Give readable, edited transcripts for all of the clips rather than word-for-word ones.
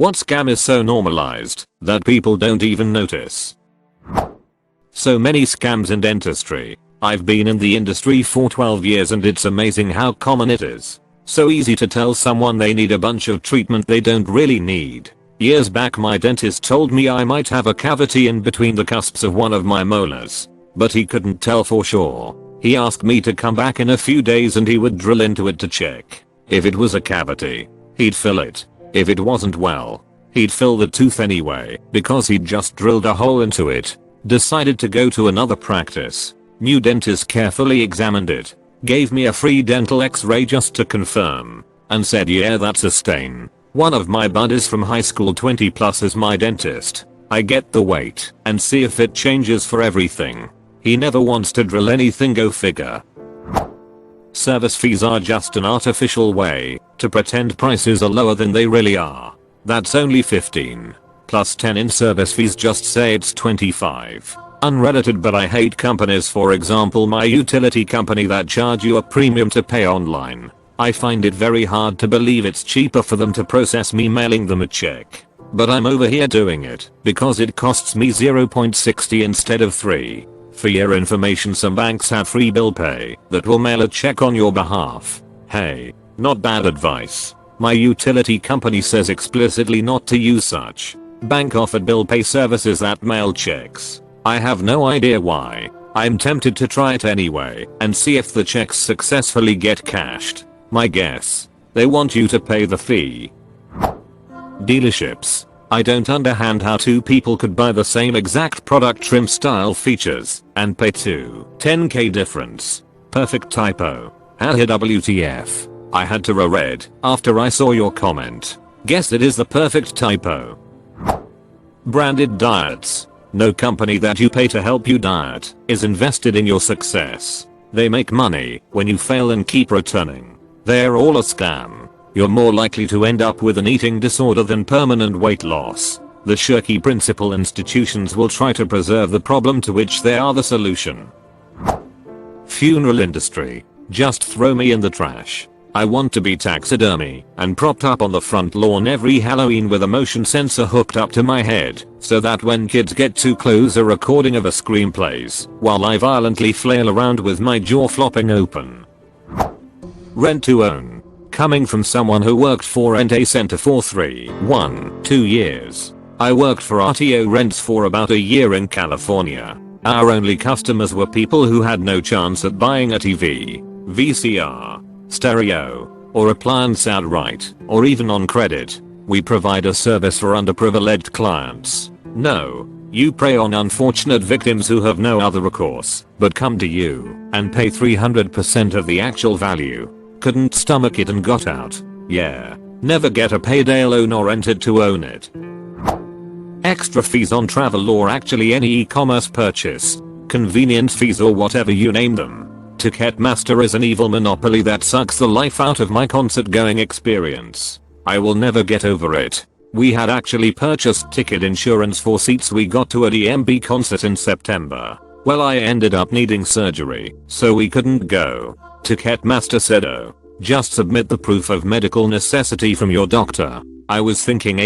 What scam is so normalized that people don't even notice? So many scams in dentistry. I've been in the industry for 12 years and it's amazing how common it is. So easy to tell someone they need a bunch of treatment they don't really need. Years back my dentist told me I might have a cavity in between the cusps of one of my molars. But he couldn't tell for sure. He asked me to come back in a few days and he would drill into it to check. If it was a cavity, he'd fill it. If it wasn't, well, he'd fill the tooth anyway because he'd just drilled a hole into it. Decided to go to another practice. New dentist carefully examined it. Gave me a free dental x-ray just to confirm. And said yeah, that's a stain. One of my buddies from high school 20 plus is my dentist. I get the weight and see if it changes for everything. He never wants to drill anything, go figure. Service fees are just an artificial way to pretend prices are lower than they really are. That's only 15 plus 10 in service fees, just say it's 25. Unrelated, but I hate companies, for example my utility company, that charge you a premium to pay online. I find it very hard to believe it's cheaper for them to process me mailing them a check. But I'm over here doing it because it costs me 0.60 instead of 3. For your information, some banks have free bill pay that will mail a check on your behalf. Hey, not bad advice. My utility company says explicitly not to use such bank offered bill pay services that mail checks. I have no idea why. I'm tempted to try it anyway and see if the checks successfully get cashed. My guess, they want you to pay the fee. Dealerships. I don't understand how two people could buy the same exact product, trim, style, features, and pay $10K difference. Perfect typo. WTF. I had to reread after I saw your comment. Guess it is the perfect typo. Branded diets. No company that you pay to help you diet is invested in your success. They make money when you fail and keep returning. They're all a scam. You're more likely to end up with an eating disorder than permanent weight loss. The shirky principle institutions will try to preserve the problem to which they are the solution. Funeral industry. Just throw me in the trash. I want to be taxidermy and propped up on the front lawn every Halloween with a motion sensor hooked up to my head so that when kids get too close a recording of a scream plays while I violently flail around with my jaw flopping open. Rent to own. Coming from someone who worked for a center for 2 years. I worked for RTO rents for about a year in California. Our only customers were people who had no chance at buying a TV, VCR, stereo, or appliance outright, or even on credit. We provide a service for underprivileged clients. No, you prey on unfortunate victims who have no other recourse but come to you and pay 300% of the actual value. Couldn't stomach it and got out. Yeah. Never get a payday loan or rented to own it. Extra fees on travel or actually any e-commerce purchase. Convenience fees or whatever you name them. Ticketmaster is an evil monopoly that sucks the life out of my concert going experience. I will never get over it. We had actually purchased ticket insurance for seats we got to a DMB concert in September. Well, I ended up needing surgery, so we couldn't go. Ticketmaster said, oh, just submit the proof of medical necessity from your doctor. I was thinking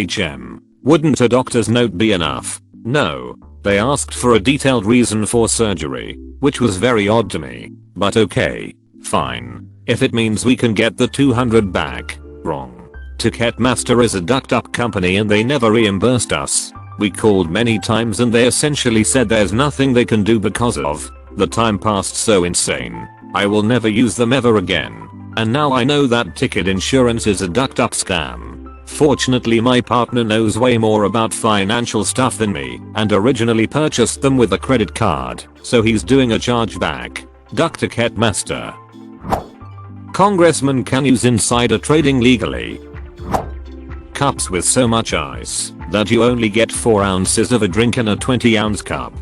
wouldn't a doctor's note be enough? No, they asked for a detailed reason for surgery, which was very odd to me, but okay, fine. If it means we can get the $200 back, wrong. Ticketmaster is a ducked up company and they never reimbursed us. We called many times and they essentially said there's nothing they can do because of the time passed so insane. I will never use them ever again. And now I know that ticket insurance is a ducked up scam. Fortunately my partner knows way more about financial stuff than me and originally purchased them with a credit card, so he's doing a chargeback. Duck Ticketmaster. Congressman can use insider trading legally. Cups with so much ice that you only get 4 ounces of a drink in a 20-ounce cup.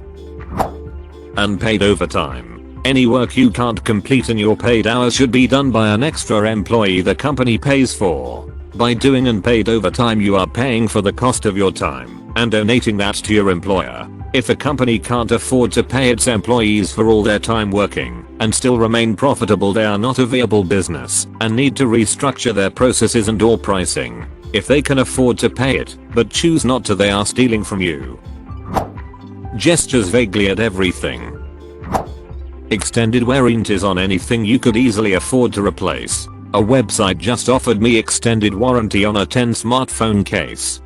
Unpaid overtime. Any work you can't complete in your paid hours should be done by an extra employee the company pays for. By doing unpaid overtime you are paying for the cost of your time and donating that to your employer. If a company can't afford to pay its employees for all their time working and still remain profitable, they are not a viable business and need to restructure their processes and/or pricing. If they can afford to pay it, but choose not to, they are stealing from you. Gestures vaguely at everything. Extended warranties on anything you could easily afford to replace. A website just offered me extended warranty on a 10 smartphone case.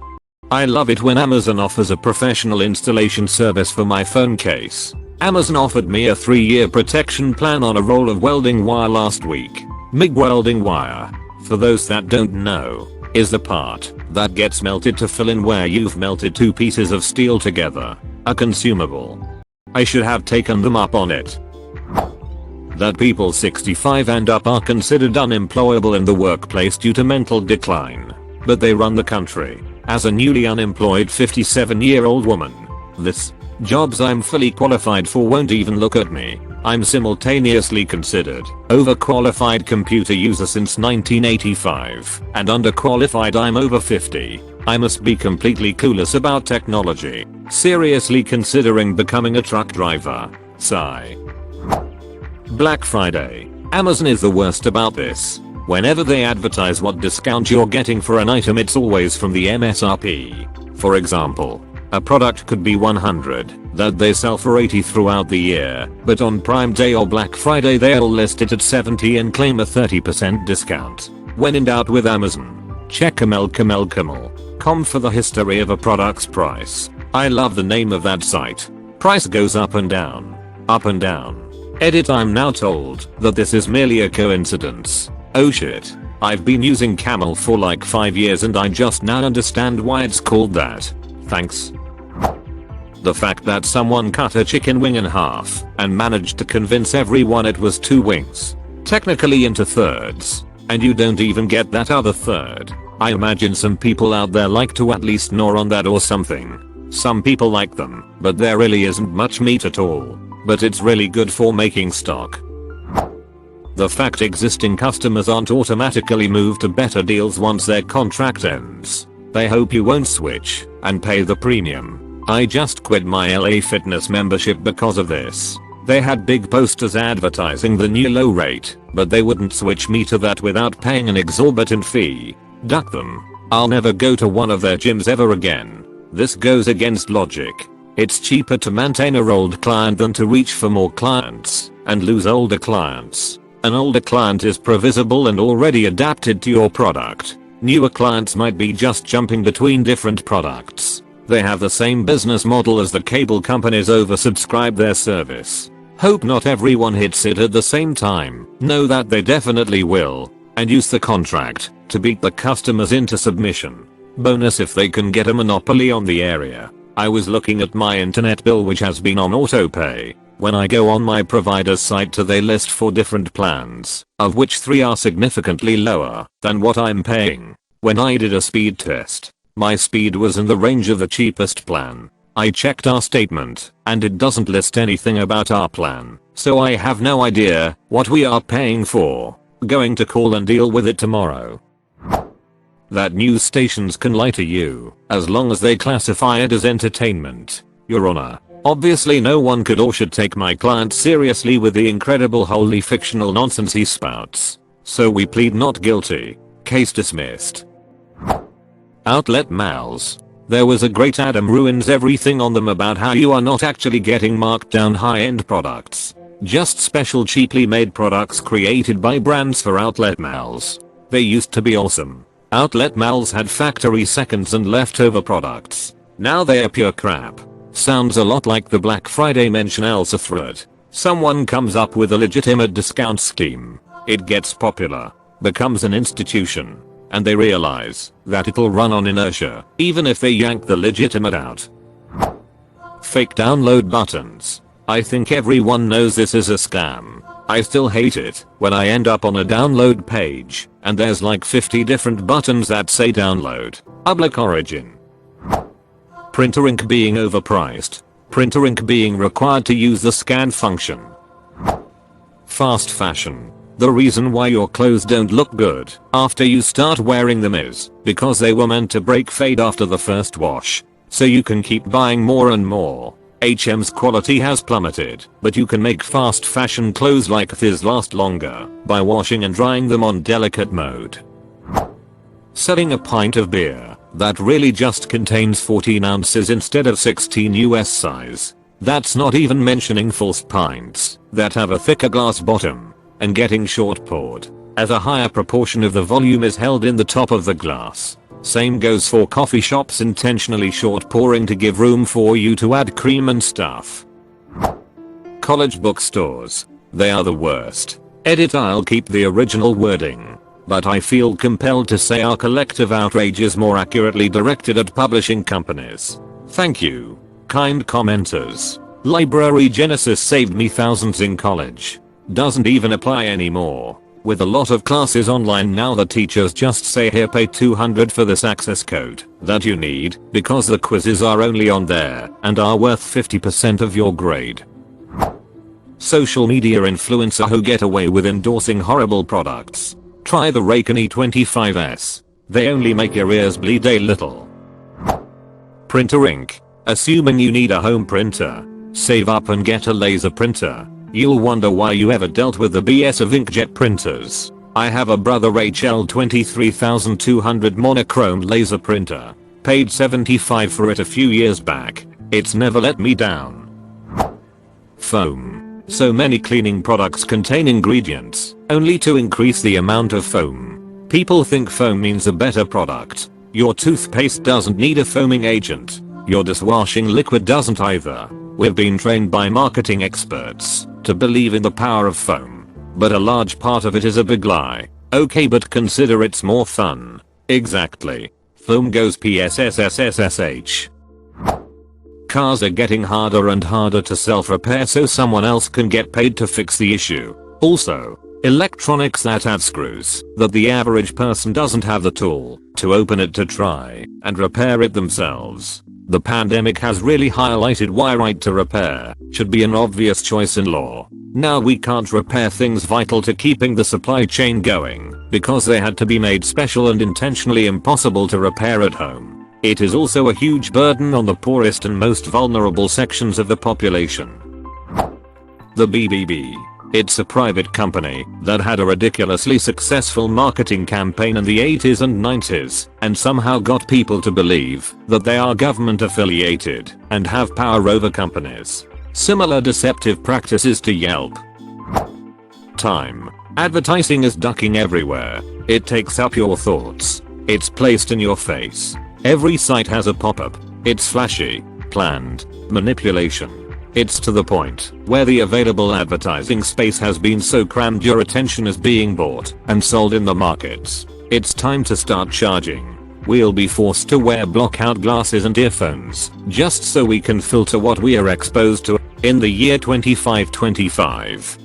I love it when Amazon offers a professional installation service for my phone case. Amazon offered me a 3-year protection plan on a roll of welding wire last week. MIG welding wire, for those that don't know, is the part that gets melted to fill in where you've melted two pieces of steel together. A consumable. I should have taken them up on it. That people 65 and up are considered unemployable in the workplace due to mental decline. But they run the country. As a newly unemployed 57-year-old woman, this jobs I'm fully qualified for won't even look at me. I'm simultaneously considered overqualified computer user since 1985 and underqualified. I'm over 50. I must be completely clueless about technology. Seriously considering becoming a truck driver. Sigh. Black Friday. Amazon is the worst about this. Whenever they advertise what discount you're getting for an item, it's always from the MSRP. For example, a product could be $100 that they sell for $80 throughout the year, but on Prime Day or Black Friday they'll list it at $70 and claim a 30% discount. When in doubt with Amazon, check camel.com for the history of a product's price. I love the name of that site. Price goes up and down. Up and down. Edit. I'm now told that this is merely a coincidence. Oh shit. I've been using Camel for like 5 years and I just now understand why it's called that. Thanks. The fact that someone cut a chicken wing in half and managed to convince everyone it was 2 wings, technically into thirds, and you don't even get that other third. I imagine some people out there like to at least gnaw on that or something. Some people like them, but there really isn't much meat at all. But it's really good for making stock. The fact existing customers aren't automatically moved to better deals once their contract ends. They hope you won't switch and pay the premium. I just quit my LA Fitness membership because of this. They had big posters advertising the new low rate, but they wouldn't switch me to that without paying an exorbitant fee. Duck them. I'll never go to one of their gyms ever again. This goes against logic. It's cheaper to maintain a old client than to reach for more clients and lose older clients. An older client is previsible and already adapted to your product. Newer clients might be just jumping between different products. They have the same business model as the cable companies, oversubscribe their service. Hope not everyone hits it at the same time. Know that they definitely will, and use the contract to beat the customers into submission. Bonus if they can get a monopoly on the area. I was looking at my internet bill, which has been on autopay. When I go on my provider's site, they list 4 different plans, of which 3 are significantly lower than what I'm paying. When I did a speed test, my speed was in the range of the cheapest plan. I checked our statement, and it doesn't list anything about our plan, so I have no idea what we are paying for. Going to call and deal with it tomorrow. That news stations can lie to you, as long as they classify it as entertainment. Your Honor, obviously no one could or should take my client seriously with the incredible wholly fictional nonsense he spouts. So we plead not guilty. Case dismissed. Outlet mals. There was a great ad ruins everything on them about how you are not actually getting marked down high-end products. Just special cheaply made products created by brands for outlet mals. They used to be awesome. Outlet mals had factory seconds and leftover products. Now they are pure crap. Sounds a lot like the Black Friday mention Elsa thread. Someone comes up with a legitimate discount scheme. It gets popular, becomes an institution, and they realize that it'll run on inertia, even if they yank the legitimate out. Fake download buttons. I think everyone knows this is a scam. I still hate it when I end up on a download page and there's like 50 different buttons that say download. Public origin. Printer ink being overpriced. Printer ink being required to use the scan function. Fast fashion. The reason why your clothes don't look good after you start wearing them is because they were meant to break fade after the first wash. So you can keep buying more and more. H&M's quality has plummeted, but you can make fast fashion clothes like this last longer by washing and drying them on delicate mode. Selling a pint of beer that really just contains 14 ounces instead of 16 US size. That's not even mentioning false pints that have a thicker glass bottom and getting short poured, as a higher proportion of the volume is held in the top of the glass. Same goes for coffee shops intentionally short pouring to give room for you to add cream and stuff. College bookstores. They are the worst. Edit, I'll keep the original wording, but I feel compelled to say our collective outrage is more accurately directed at publishing companies. Thank you, kind commenters. Library Genesis saved me thousands in college. Doesn't even apply anymore. With a lot of classes online now, the teachers just say, here, pay $200 for this access code that you need, because the quizzes are only on there and are worth 50% of your grade. Social media influencer who get away with endorsing horrible products. Try the Raycon E25s. They only make your ears bleed a little. Printer ink. Assuming you need a home printer, save up and get a laser printer. You'll wonder why you ever dealt with the BS of inkjet printers. I have a Brother HL 23200 monochrome laser printer. Paid $75 for it a few years back. It's never let me down. Foam. So many cleaning products contain ingredients only to increase the amount of foam. People think foam means a better product. Your toothpaste doesn't need a foaming agent. Your dishwashing liquid doesn't either. We've been trained by marketing experts to believe in the power of foam, but a large part of it is a big lie. Okay, but consider it's more fun. Exactly. Foam goes PSSSSSH. Cars are getting harder and harder to self-repair so someone else can get paid to fix the issue. Also, electronics that have screws that the average person doesn't have the tool to open it to try and repair it themselves. The pandemic has really highlighted why right to repair should be an obvious choice in law. Now we can't repair things vital to keeping the supply chain going because they had to be made special and intentionally impossible to repair at home. It is also a huge burden on the poorest and most vulnerable sections of the population. The BBB. It's a private company that had a ridiculously successful marketing campaign in the 80s and 90s and somehow got people to believe that they are government affiliated and have power over companies. Similar deceptive practices to Yelp. Time. Advertising is ducking everywhere. It takes up your thoughts. It's placed in your face. Every site has a pop-up. It's flashy, planned, manipulation. It's to the point where the available advertising space has been so crammed your attention is being bought and sold in the markets. It's time to start charging. We'll be forced to wear blockout glasses and earphones just so we can filter what we are exposed to in the year 2525.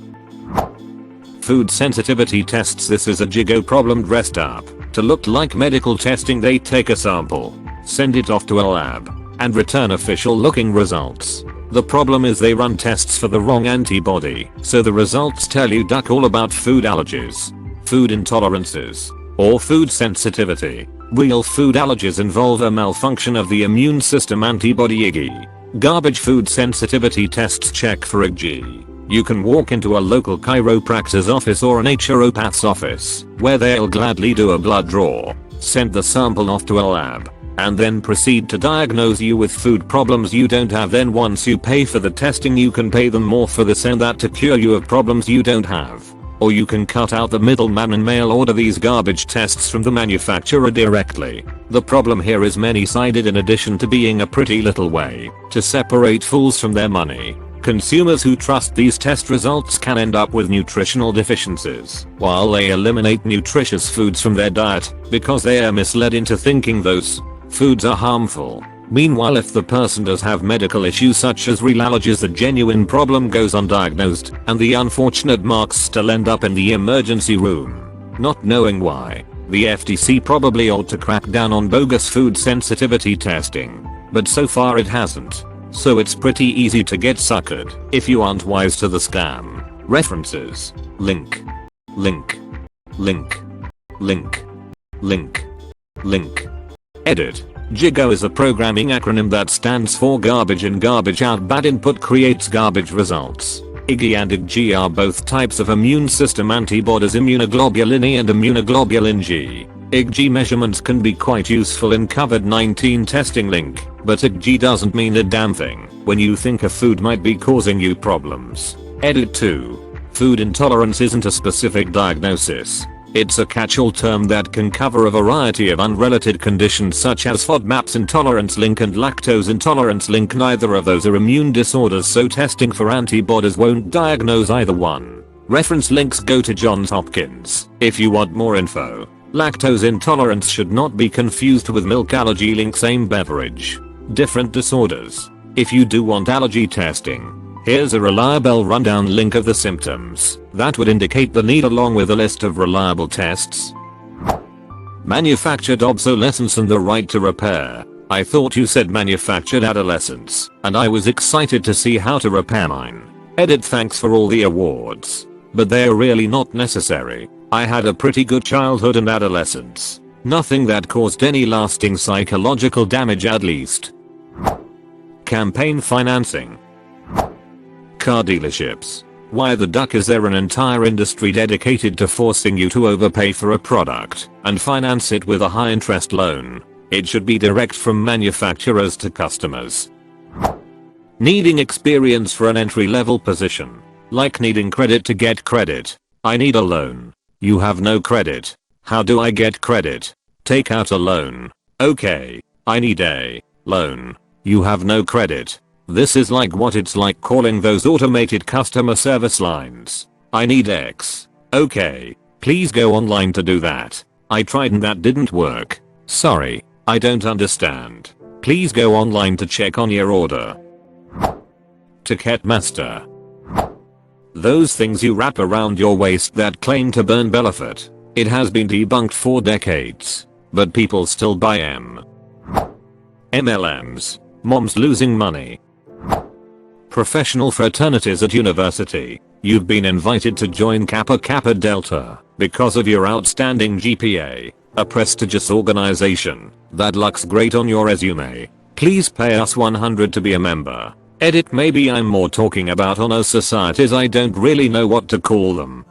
Food sensitivity tests. This is a Jigo problem dressed up to look like medical testing. They take a sample, send it off to a lab, and return official looking results. The problem is they run tests for the wrong antibody, so the results tell you duck all about food allergies, food intolerances, or food sensitivity. Real food allergies involve a malfunction of the immune system antibody IgG. Garbage food sensitivity tests check for IgG. You can walk into a local chiropractor's office or an naturopath's office, where they'll gladly do a blood draw, send the sample off to a lab, and then proceed to diagnose you with food problems you don't have. Then once you pay for the testing, you can pay them more for this and that to cure you of problems you don't have. Or you can cut out the middleman and mail order these garbage tests from the manufacturer directly. The problem here is many-sided. In addition to being a pretty little way to separate fools from their money, consumers who trust these test results can end up with nutritional deficiencies while they eliminate nutritious foods from their diet because they are misled into thinking those foods are harmful. Meanwhile, if the person does have medical issues such as real allergies, the genuine problem goes undiagnosed and the unfortunate marks still end up in the emergency room. Not knowing why, the FTC probably ought to crack down on bogus food sensitivity testing, but so far it hasn't. So it's pretty easy to get suckered if you aren't wise to the scam. References. Link. Link. Link. Link. Link. Link. Edit. Jigo is a programming acronym that stands for garbage in, garbage out. Bad input creates garbage results. IgG and IgG are both types of immune system antibodies, immunoglobulin E and immunoglobulin G. IgG measurements can be quite useful in COVID-19 testing link, but IgG doesn't mean a damn thing when you think a food might be causing you problems. Edit 2. Food intolerance isn't a specific diagnosis. It's a catch-all term that can cover a variety of unrelated conditions such as FODMAPs intolerance link and lactose intolerance link. Neither of those are immune disorders, so testing for antibodies won't diagnose either one. Reference links go to Johns Hopkins if you want more info. Lactose intolerance should not be confused with milk allergy link, same beverage, different disorders. If you do want allergy testing, here's a reliable rundown link of the symptoms that would indicate the need along with a list of reliable tests. Manufactured obsolescence and the right to repair. I thought you said manufactured adolescence, and I was excited to see how to repair mine. Edit, thanks for all the awards, but they're really not necessary. I had a pretty good childhood and adolescence. Nothing that caused any lasting psychological damage, at least. Campaign financing. Car dealerships. Why the duck is there an entire industry dedicated to forcing you to overpay for a product and finance it with a high interest loan? It should be direct from manufacturers to customers. Needing experience for an entry-level position. Like needing credit to get credit. I need a loan. You have no credit. How do I get credit? Take out a loan. Okay. I need a loan. You have no credit. This is like what it's like calling those automated customer service lines. I need X. Okay. Please go online to do that. I tried and that didn't work. Sorry. I don't understand. Please go online to check on your order. Ticketmaster. Those things you wrap around your waist that claim to burn benefit. It has been debunked for decades, but people still buy them. MLMs. Moms losing money. Professional fraternities at university. You've been invited to join Kappa Kappa Delta because of your outstanding GPA. A prestigious organization that looks great on your resume. Please pay us $100 to be a member. Edit, maybe I'm more talking about honor societies, I don't really know what to call them.